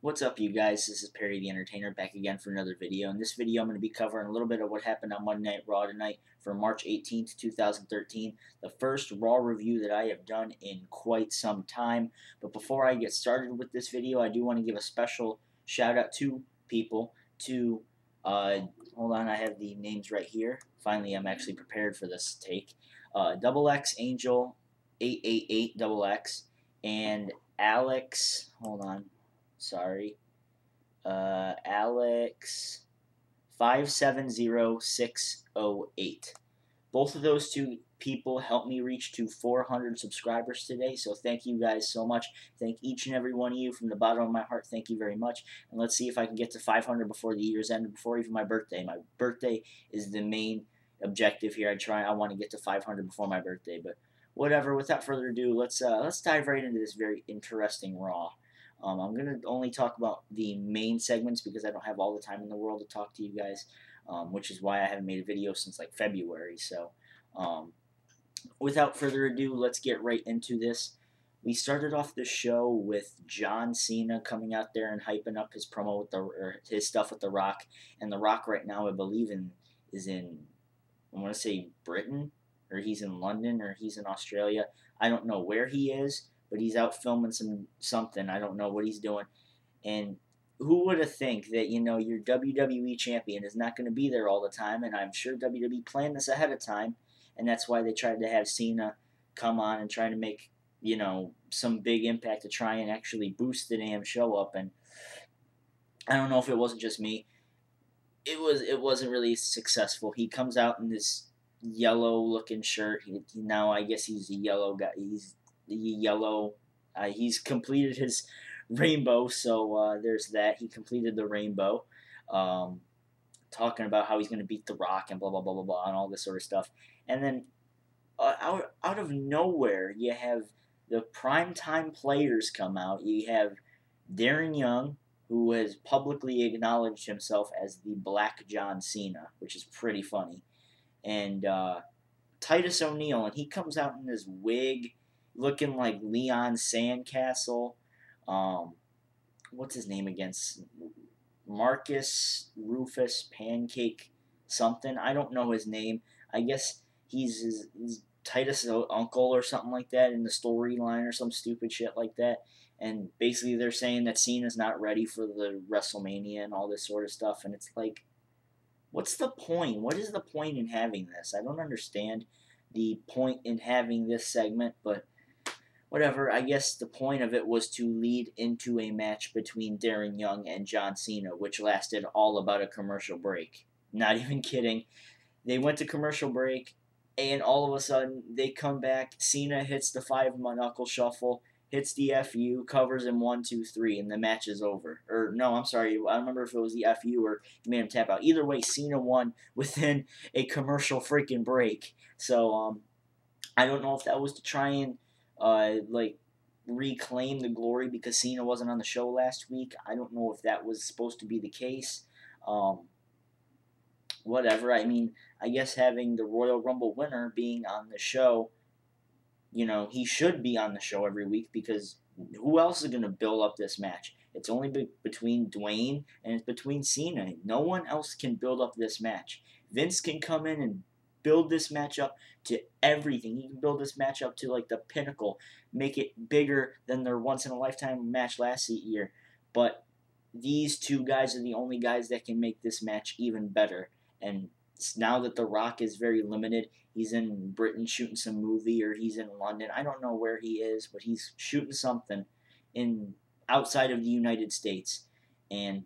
What's up, you guys? This is Perry the Entertainer back again for another video. In this video, I'm going to be covering a little bit of what happened on Monday Night Raw tonight for March 18th, 2013. The first Raw review that I have done in quite some time. But before I get started with this video, I do want to give a special shout out to people. Hold on, I have the names right here. Finally, I'm actually prepared for this take. Double X Angel 888 Double X and Alex. Hold on. Sorry. Alex 570608. Both of those two people helped me reach to 400 subscribers today, so thank you guys so much. Thank each and every one of you from the bottom of my heart. Thank you very much. And let's see if I can get to 500 before the year's end, before even my birthday. My birthday is the main objective here. I want to get to 500 before my birthday, but whatever. Without further ado, let's dive right into this very interesting Raw. I'm going to only talk about the main segments because I don't have all the time in the world to talk to you guys, which is why I haven't made a video since like February. So, without further ado, let's get right into this. We started off the show with John Cena coming out there and hyping up his promo with his stuff with The Rock, and The Rock right now, I believe, is in, I want to say Britain, or he's in London, or he's in Australia. I don't know where he is, but he's out filming something. I don't know what he's doing. And who would have think that, your WWE champion is not going to be there all the time? And I'm sure WWE planned this ahead of time, and that's why they tried to have Cena come on and try to make, some big impact to try and actually boost the damn show up. And I don't know if it wasn't just me. It wasn't really successful. He comes out in this yellow looking shirt. Now I guess he's a yellow guy. He's yellow. He's completed his rainbow, so there's that. He completed the rainbow, talking about how he's going to beat The Rock and blah blah blah blah blah and all this sort of stuff. And then out of nowhere, you have the primetime players come out. You have Darren Young, who has publicly acknowledged himself as the Black John Cena, which is pretty funny, and Titus O'Neil, and he comes out in this wig looking like Leon Sandcastle. What's his name against Marcus Rufus Pancake something? I don't know his name. I guess he's his Titus' uncle or something like that in the storyline or some stupid shit like that. And basically they're saying that Cena's not ready for the WrestleMania and all this sort of stuff. And it's like, what's the point? What is the point in having this? I don't understand the point in having this segment, but whatever. I guess the point of it was to lead into a match between Darren Young and John Cena, which lasted all about a commercial break. Not even kidding. They went to commercial break, and all of a sudden they come back. Cena hits the five knuckle shuffle, hits the FU, covers him 1, 2, 3, and the match is over. Or no, I'm sorry, I don't remember if it was the FU or he made him tap out. Either way, Cena won within a commercial freaking break. So I don't know if that was to try and reclaim the glory because Cena wasn't on the show last week. I don't know if that was supposed to be the case. Whatever. I mean, I guess having the Royal Rumble winner being on the show, he should be on the show every week because who else is going to build up this match? It's only between Dwayne and it's between Cena. No one else can build up this match. Vince can come in and build this match up to everything. He can build this match up to like the pinnacle, make it bigger than their once in a lifetime match last year. But these two guys are the only guys that can make this match even better. And now that The Rock is very limited, he's in Britain shooting some movie, or he's in London. I don't know where he is, but he's shooting something in outside of the United States. And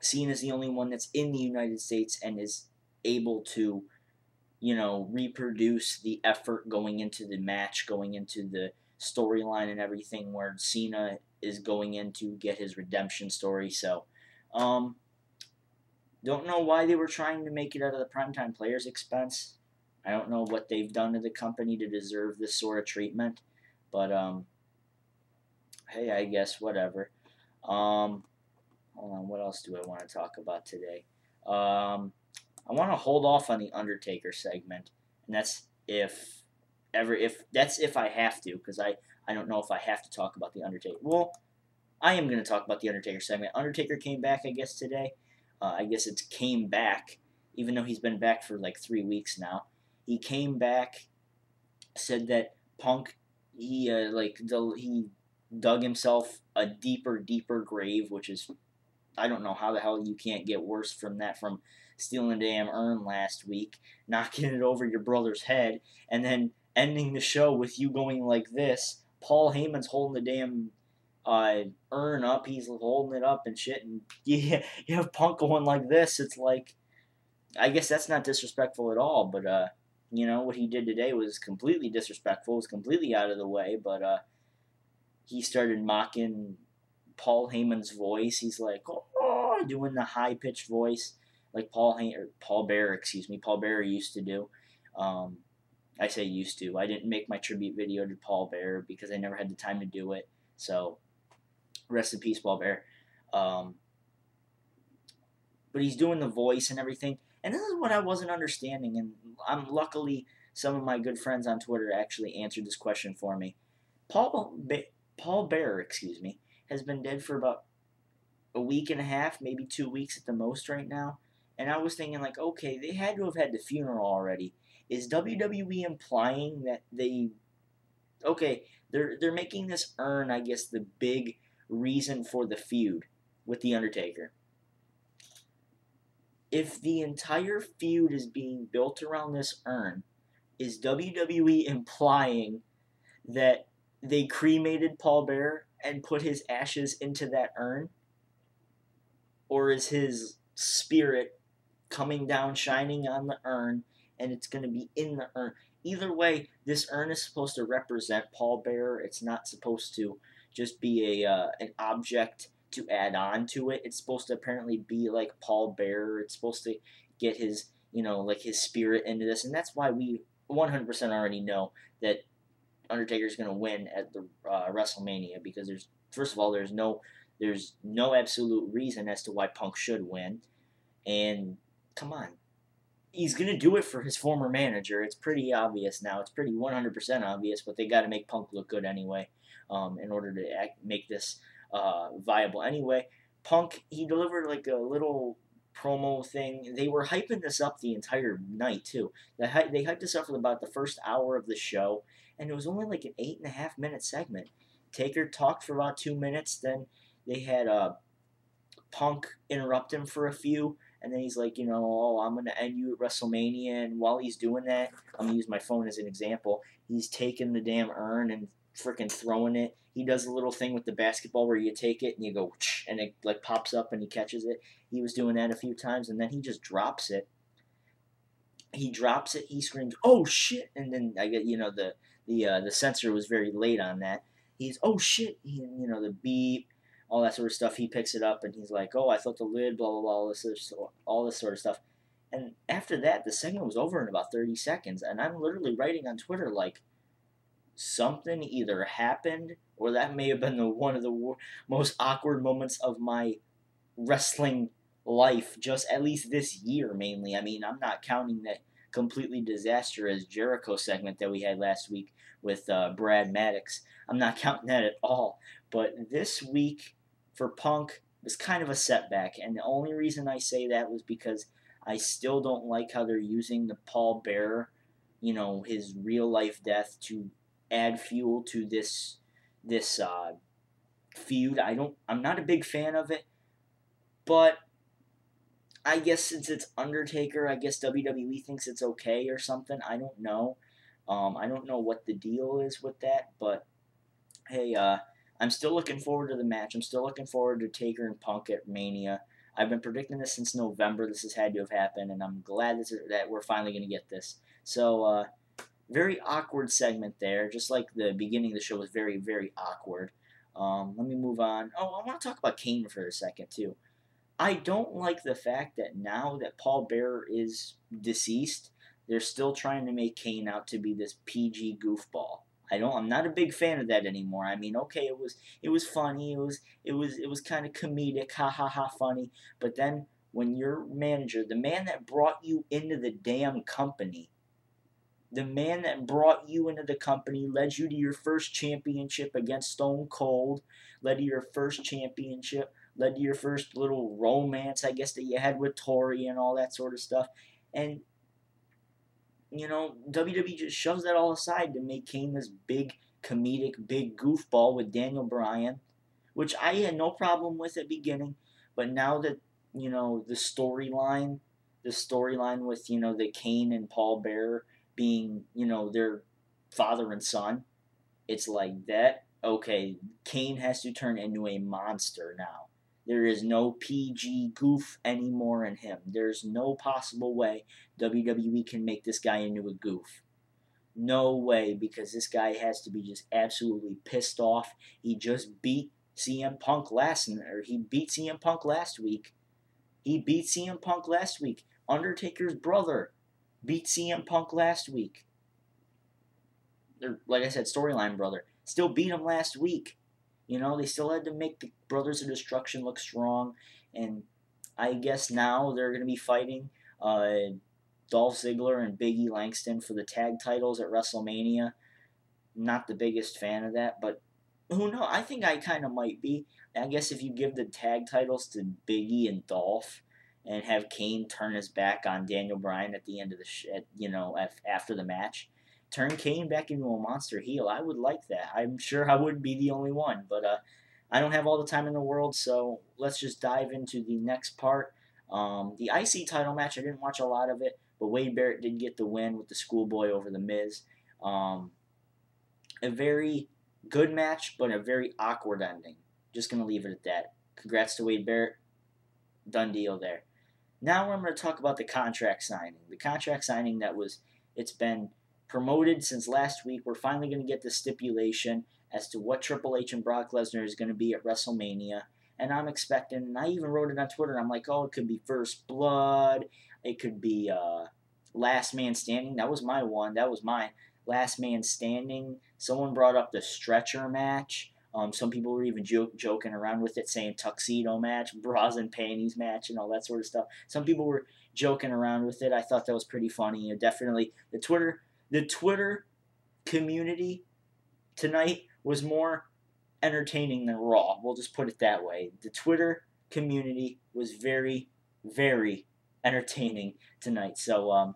Cena's the only one that's in the United States and is able to reproduce the effort going into the match, going into the storyline and everything, where Cena is going in to get his redemption story. So, don't know why they were trying to make it out of the primetime players' expense. I don't know what they've done to the company to deserve this sort of treatment, but hey, I guess whatever. Hold on, what else do I want to talk about today? I want to hold off on the Undertaker segment, and that's if I have to, because I don't know if I have to talk about the Undertaker. Well, I am going to talk about the Undertaker segment. Undertaker came back, I guess, today. I guess it's came back, even though he's been back for like 3 weeks now. He came back, said that Punk, he he dug himself a deeper grave, which is, I don't know how the hell you can't get worse from that, from stealing a damn urn last week, knocking it over your brother's head, and then ending the show with you going like this. Paul Heyman's holding the damn urn up. He's holding it up and shit, and you have Punk going like this. It's like, I guess that's not disrespectful at all, but what he did today was completely disrespectful. It was completely out of the way, but he started mocking Paul Heyman's voice. He's like, oh, doing the high pitched voice like Paul Bearer, excuse me, Paul Bearer used to do. I say used to. I didn't make my tribute video to Paul Bearer because I never had the time to do it. So, rest in peace, Paul Bearer. But he's doing the voice and everything. And this is what I wasn't understanding. And luckily, some of my good friends on Twitter actually answered this question for me. Paul Bearer, excuse me, has been dead for about a week and a half, maybe 2 weeks at the most right now. And I was thinking, like, okay, they had to have had the funeral already. Is WWE implying that they're making this urn, I guess, the big reason for the feud with The Undertaker? If the entire feud is being built around this urn, is WWE implying that they cremated Paul Bearer and put his ashes into that urn? Or is his spirit coming down, shining on the urn, and it's going to be in the urn? Either way, this urn is supposed to represent Paul Bearer. It's not supposed to just be an object to add on to it. It's supposed to apparently be like Paul Bearer. It's supposed to get his, like his spirit into this, and that's why we 100% already know that Undertaker's going to win at the WrestleMania, because first of all, there's no absolute reason as to why Punk should win, and come on, he's going to do it for his former manager. It's pretty obvious now. It's pretty 100% obvious, but they got to make Punk look good anyway, in order to make this viable. Anyway, Punk, he delivered like a little promo thing. They were hyping this up the entire night too. They hyped this up for about the first hour of the show, and it was only like an 8.5-minute segment. Taker talked for about 2 minutes, then they had Punk interrupt him for a few, and then he's like, oh, I'm going to end you at WrestleMania, and while he's doing that, I'm going to use my phone as an example, he's taking the damn urn and freaking throwing it. He does a little thing with the basketball where you take it and you go, and it like pops up and he catches it. He was doing that a few times, and then he just drops it. He drops it, he screams, oh shit, and then I get, the censor was very late on that. He's, oh shit, the beep, all that sort of stuff. He picks it up and he's like, oh, I thought the lid, blah, blah, blah, all this sort of stuff. And after that, the segment was over in about 30 seconds, and I'm literally writing on Twitter like, something either happened, or that may have been one of the most awkward moments of my wrestling life, just at least this year mainly. I mean, I'm not counting that completely disastrous Jericho segment that we had last week with Brad Maddox. I'm not counting that at all. But this week for Punk was kind of a setback, and the only reason I say that was because I still don't like how they're using the Paul Bearer, his real life death, to add fuel to this feud. I'm not a big fan of it, but I guess since it's Undertaker, I guess WWE thinks it's okay or something. I don't know. I don't know what the deal is with that, but hey, I'm still looking forward to the match. I'm still looking forward to Taker and Punk at Mania. I've been predicting this since November. This has had to have happened, and I'm glad that we're finally going to get this. So, very awkward segment there, just like the beginning of the show was very, very awkward. Let me move on. Oh, I want to talk about Kane for a second, too. I don't like the fact that now that Paul Bearer is deceased, they're still trying to make Kane out to be this PG goofball. I'm not a big fan of that anymore. I mean, okay, it was funny, it was kind of comedic, ha ha ha funny, but then when your manager, the man that brought you into the damn company, The man that brought you into the company, led you to your first championship against Stone Cold, led to your first championship, led to your first little romance, I guess, that you had with Tori and all that sort of stuff. And, WWE just shoves that all aside to make Kane this big comedic, big goofball with Daniel Bryan, which I had no problem with at beginning. But now that, the storyline with, the Kane and Paul Bearer being, their father and son, it's like that. Okay, Kane has to turn into a monster now. There is no PG goof anymore in him. There's no possible way WWE can make this guy into a goof. No way, because this guy has to be just absolutely pissed off. He just beat CM Punk he beat CM Punk last week. He beat CM Punk last week. Undertaker's brother beat CM Punk last week. Or, like I said, storyline brother. Still beat him last week. They still had to make the Brothers of Destruction look strong. And I guess now they're going to be fighting Dolph Ziggler and Big E Langston for the tag titles at WrestleMania. Not the biggest fan of that, but who knows? I think I kind of might be. I guess if you give the tag titles to Big E and Dolph, and have Kane turn his back on Daniel Bryan at the end of after the match, turn Kane back into a monster heel. I would like that. I'm sure I wouldn't be the only one, but I don't have all the time in the world, so let's just dive into the next part. The IC title match, I didn't watch a lot of it, but Wade Barrett did get the win with the Schoolboy over The Miz. A very good match, but a very awkward ending. Just going to leave it at that. Congrats to Wade Barrett. Done deal there. Now I'm going to talk about the contract signing. The contract signing it's been promoted since last week. We're finally going to get the stipulation as to what Triple H and Brock Lesnar is going to be at WrestleMania. And I'm expecting, and I even wrote it on Twitter, I'm like, it could be First Blood. It could be Last Man Standing. That was my one. That was mine. Last Man Standing. Someone brought up the stretcher match. Some people were even joking around with it, saying tuxedo match, bras and panties match, and all that sort of stuff. Some people were joking around with it. I thought that was pretty funny. Definitely, the Twitter community tonight was more entertaining than Raw. We'll just put it that way. The Twitter community was very, very entertaining tonight. So,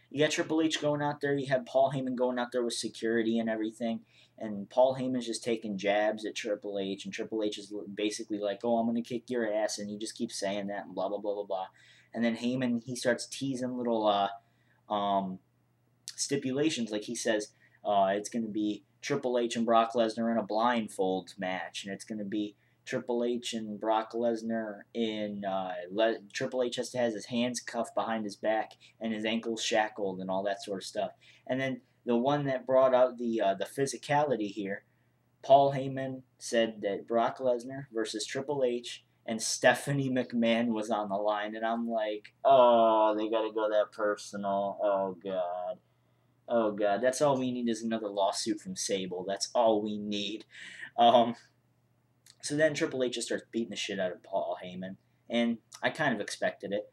you got Triple H going out there. You have Paul Heyman going out there with security and everything. And Paul Heyman's just taking jabs at Triple H. And Triple H is basically like, I'm going to kick your ass. And he just keeps saying that and blah, blah, blah, blah, blah. And then Heyman, he starts teasing little stipulations. Like he says, it's going to be Triple H and Brock Lesnar in a blindfold match. And it's going to be Triple H and Brock Lesnar in Triple H has to have his hands cuffed behind his back and his ankles shackled and all that sort of stuff. And then the one that brought out the physicality here, Paul Heyman said that Brock Lesnar versus Triple H and Stephanie McMahon was on the line, and I'm like, they gotta go that personal. Oh god, that's all we need is another lawsuit from Sable. That's all we need. So then Triple H just starts beating the shit out of Paul Heyman, and I kind of expected it.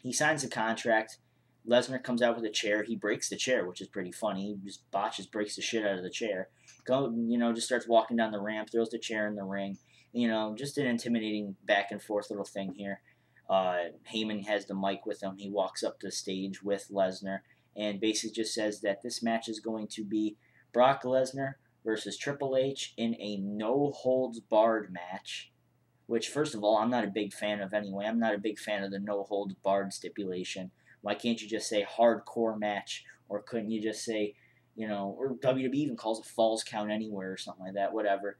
He signs the contract. Lesnar comes out with a chair. He breaks the chair, which is pretty funny. He just breaks the shit out of the chair. Just starts walking down the ramp, throws the chair in the ring. Just an intimidating back and forth little thing here. Heyman has the mic with him. He walks up to the stage with Lesnar and basically just says that this match is going to be Brock Lesnar versus Triple H in a no-holds-barred match, which, first of all, I'm not a big fan of anyway. I'm not a big fan of the no-holds-barred stipulation. Why can't you just say hardcore match, or couldn't you just say, or WWE even calls it Falls Count Anywhere or something like that, whatever.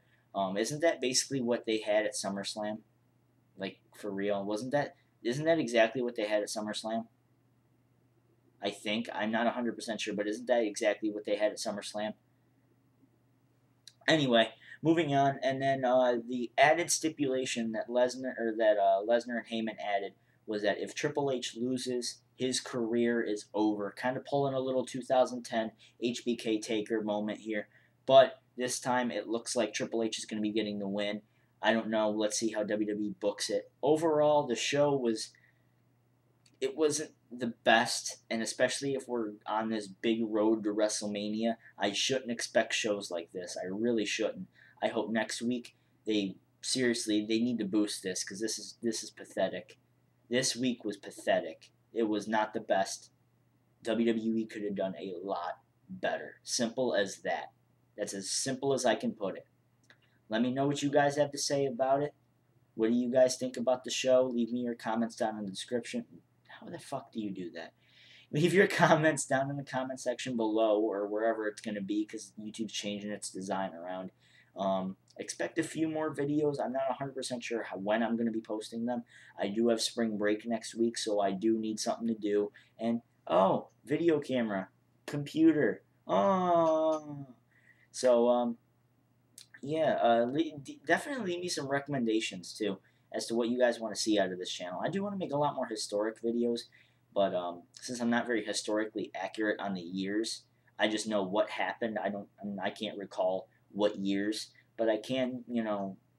Isn't that basically what they had at SummerSlam? Like, for real? Isn't that exactly what they had at SummerSlam? I think. I'm not 100% sure, but isn't that exactly what they had at SummerSlam? Anyway, moving on, and then the added stipulation that Lesnar and Heyman added was that if Triple H loses, his career is over. Kind of pulling a little 2010 HBK Taker moment here, but this time it looks like Triple H is going to be getting the win. I don't know. Let's see how WWE books it. Overall, the show it wasn't the best, and especially if we're on this big road to WrestleMania, I shouldn't expect shows like this. I really shouldn't. I hope next week they need to boost this, because this is pathetic. This week was pathetic. It was not the best. WWE could have done a lot better. Simple as that. That's as simple as I can put it. Let me know what you guys have to say about it. What do you guys think about the show? Leave me your comments down in the description. How the fuck do you do that? Leave your comments down in the comment section below, or wherever it's going to be, because YouTube's changing its design around. Expect a few more videos. I'm not 100% sure when I'm going to be posting them. I do have spring break next week, so I do need something to do. And, oh, video camera, computer. Oh. So, yeah, definitely leave me some recommendations, too, as to what you guys want to see out of this channel. I do want to make a lot more historic videos, but since I'm not very historically accurate on the years, I just know what happened. I can't recall what years, but I can,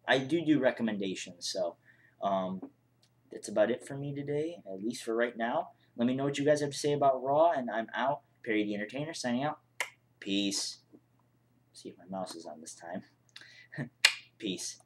I do recommendations. So that's about it for me today, at least for right now. Let me know what you guys have to say about Raw, and I'm out. Perry the Entertainer signing out. Peace. See if my mouse is on this time. Peace.